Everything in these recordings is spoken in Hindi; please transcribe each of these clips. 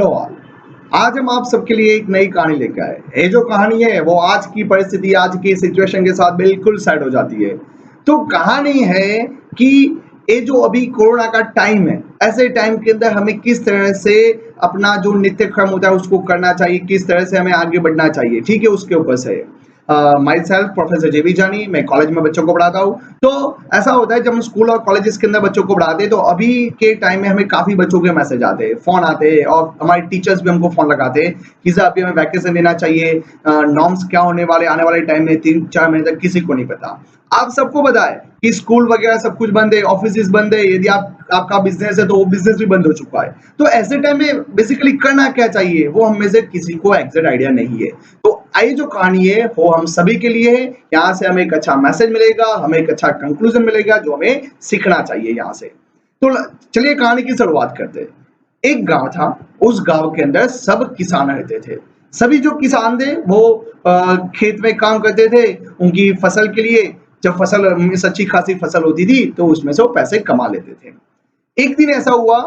आफ्टर ऑल आज हम आप सबके लिए एक नई कहानी लेकर आए। ये जो कहानी है वो आज की परिस्थिति, आज की सिचुएशन के साथ बिल्कुल सेट हो जाती है। तो कहानी है कि ये जो अभी कोरोना का टाइम है, ऐसे टाइम के अंदर हमें किस तरह से अपना जो नित्य क्रम होता है उसको करना चाहिए, किस तरह से हमें आगे बढ़ना चाहिए। ठीक है, उसके ऊपर से माई सेल्फ प्रोफेसर जेबी जानी, मैं कॉलेज में बच्चों को पढ़ाता हूँ। तो ऐसा होता है जब हम स्कूल और कॉलेजेस के अंदर बच्चों को पढ़ाते हैं तो अभी के टाइम में हमें काफी बच्चों के मैसेज आते हैं, फोन आते हैं और हमारे टीचर्स भी हमको फोन लगाते हैं कि सर अभी हमें वैकेशन देना चाहिए, नॉर्म्स क्या होने वाले आने वाले टाइम में 3-4 महीने तक किसी को नहीं पता। आप सबको पता है कि स्कूल वगैरह सब कुछ बंद है, ऑफिस बंद है, यदि आपका बिजनेस है तो वो बिजनेस भी बंद हो चुका है। तो ऐसे टाइम में बेसिकली करना क्या चाहिए वो हम में से किसी को एग्जैक्ट आइडिया नहीं है। तो आई जो कहानी है वो हम सभी के लिए है। यहाँ से हमें एक अच्छा मैसेज मिलेगा, हमें एक अच्छा कंक्लूजन मिलेगा जो हमें सीखना चाहिए यहाँ से। तो चलिए कहानी की शुरुआत करते हैं। एक गांव था, उस गांव के अंदर सब किसान रहते थे। सभी जो किसान थे वो खेत में काम करते थे उनकी फसल के लिए। जब फसल अच्छी खासी फसल होती थी तो उसमें से वो पैसे कमा लेते थे। एक दिन ऐसा हुआ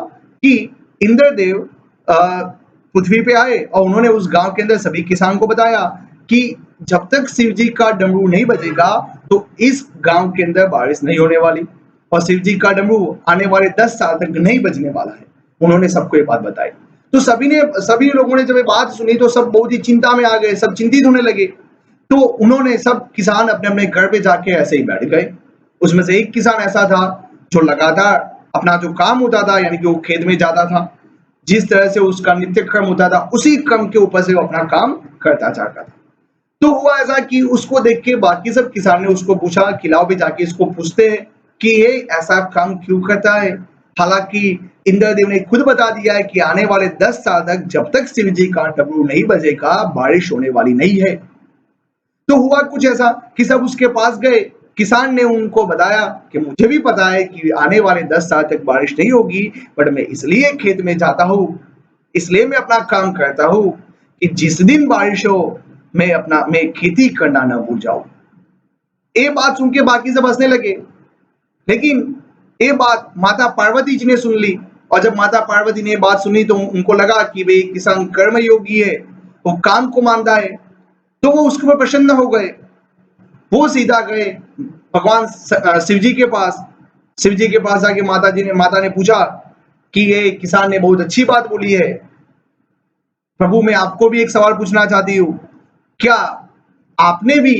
कि इंद्रदेव पृथ्वी पे आए और उन्होंने उस गांव के अंदर सभी किसान को बताया कि जब तक शिव जी का डमरू नहीं बजेगा तो इस गांव के अंदर बारिश नहीं होने वाली और शिव जी का डमरू आने वाले 10 साल तक नहीं बजने वाला है। उन्होंने सबको ये बात बताई। तो सभी लोगों ने जब ये बात सुनी तो सब बहुत ही चिंता में आ गए, सब चिंतित होने लगे। तो उन्होंने सब किसान अपने अपने घर पे जाके ऐसे ही बैठ गए। उसमें से एक किसान ऐसा था जो लगातार अपना जो काम होता था यानी कि वो खेत में जाता था, जिस तरह से उसका नित्य क्रम होता था उसी क्रम के ऊपर से वो अपना काम करता जाता था। तो हुआ ऐसा कि उसको देख के बाकी सब किसान ने उसको पूछा, किलाव पे जाके इसको पूछते हैं कि ये ऐसा काम क्यों करता है। हालांकि इंद्रदेव ने खुद बता दिया है कि आने वाले 10 साल तक जब तक शिव जी का डमरू नहीं बजेगा बारिश होने वाली नहीं है। तो हुआ कुछ ऐसा कि सब उसके पास गए। किसान ने उनको बताया कि मुझे भी पता है कि आने वाले 10 साल तक बारिश नहीं होगी, बट मैं इसलिए खेत में जाता हूँ, इसलिए मैं अपना काम करता हूँ कि जिस दिन बारिश हो मैं खेती करना ना भूल जाऊं। ये बात सुन के बाकी सब हंसने लगे, लेकिन ये बात माता पार्वती जी ने सुन ली। और जब माता पार्वती ने बात सुनी तो उनको लगा कि भाई किसान कर्म योगी है, वो काम को मानता है, तो वो उसके ऊपर प्रसन्न हो गए। वो सीधा गए भगवान शिव जी के पास। शिव जी के पास जाके माता ने पूछा कि ये किसान ने बहुत अच्छी बात बोली है, प्रभु मैं आपको भी एक सवाल पूछना चाहती हूँ, क्या आपने भी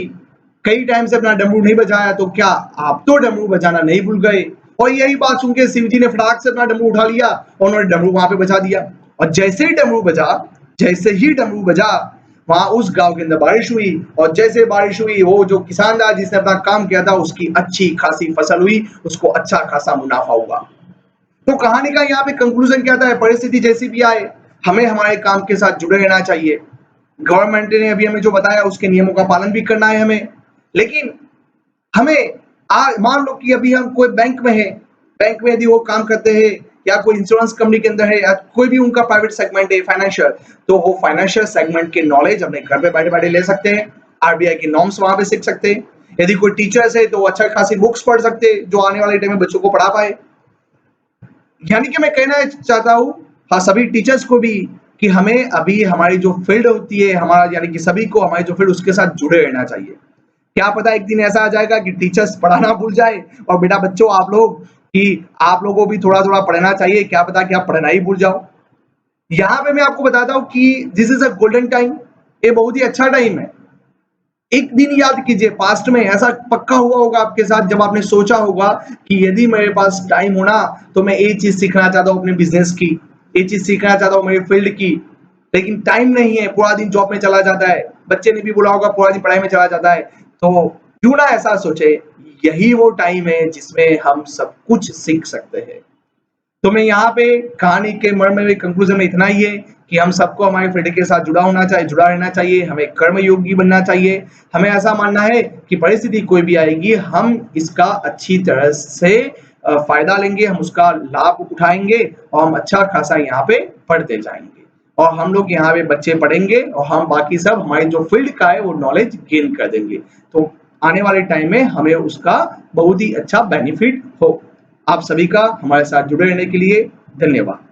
कई टाइम से अपना डमरू नहीं बजाया, तो क्या आप तो डमरू बजाना नहीं भूल गए। और यही बात सुन के शिव जी ने फटाक से अपना डमरू उठा लिया और उन्होंने डमरू वहां पे बजा दिया। और जैसे ही डमरू बजा वहां उस गांव के अंदर बारिश हुई। और जैसे बारिश हुई वो जो किसान था जिसने अपना काम किया था उसकी अच्छी खासी फसल हुई, उसको अच्छा खासा मुनाफा हुआ। तो कहानी का यहाँ पे कंक्लूजन क्या था, परिस्थिति जैसी भी आए हमें हमारे काम के साथ जुड़े रहना चाहिए। गवर्नमेंट ने अभी हमें जो बताया उसके नियमों का पालन भी करना है हमें। लेकिन हमें मान लो कि अभी हम कोई बैंक में है, बैंक में यदि वो काम करते हैं या कोई इंश्योरेंस कंपनी के अंदर है या कोई भी उनका प्राइवेट सेगमेंट है फाइनेंशियल, तो वो फाइनेंशियल सेगमेंट के नॉलेज अपने घर पे बैठे बैठे ले सकते हैं। आरबीआई की नॉर्म्स वहां पे सीख सकते हैं। यदि कोई टीचर्स है तो अच्छा खासी बुक्स पढ़ सकते हैं जो आने वाले टाइम में बच्चों को पढ़ा पाए। यानी कि मैं कहना चाहता हूँ हाँ सभी टीचर्स को भी कि हमें अभी हमारी जो फील्ड होती है हमारा यानी कि सभी को हमारी जो फील्ड उसके साथ जुड़े रहना चाहिए। क्या पता एक दिन ऐसा आ जाएगा कि टीचर्स पढ़ाना भूल जाए और बेटा बच्चों आप लोग कि आप लोगों को भी थोड़ा थोड़ा पढ़ना चाहिए, क्या पता कि आप पढ़ना ही भूल जाओ। यहाँ पे मैं आपको बताता हूँ कि this is a golden time, ये बहुत ही अच्छा टाइम है। एक दिन याद कीजिए पास्ट में ऐसा पक्का हुआ होगा आपके साथ जब आपने सोचा होगा कि यदि मेरे पास टाइम होना तो मैं ये चीज सीखना चाहता हूँ अपने बिजनेस की, ये चीज सीखना चाहता हूँ मेरी फील्ड की, लेकिन टाइम नहीं है, पूरा दिन जॉब में चला जाता है। बच्चे ने भी बोला होगा पूरा दिन पढ़ाई में चला जाता है। तो क्यों ना ऐसा सोचे, यही वो टाइम है जिसमें हम सब कुछ सीख सकते हैं। तो मैं यहाँ पे कहानी के मर्म में कंक्लूजन में इतना ही है कि हम सबको हमारे फील्ड के साथ जुड़ा रहना चाहिए, हमें कर्म योगी बनना चाहिए। हमें ऐसा मानना है कि परिस्थिति कोई भी आएगी हम इसका अच्छी तरह से फायदा लेंगे, हम उसका लाभ उठाएंगे और हम अच्छा खासा यहाँ पे पढ़ते जाएंगे। और हम लोग यहाँ पे बच्चे पढ़ेंगे और हम बाकी सब हमारी जो फील्ड का है वो नॉलेज गेन कर देंगे। तो आने वाले टाइम में हमें उसका बहुत ही अच्छा बेनिफिट हो। आप सभी का हमारे साथ जुड़े रहने के लिए धन्यवाद।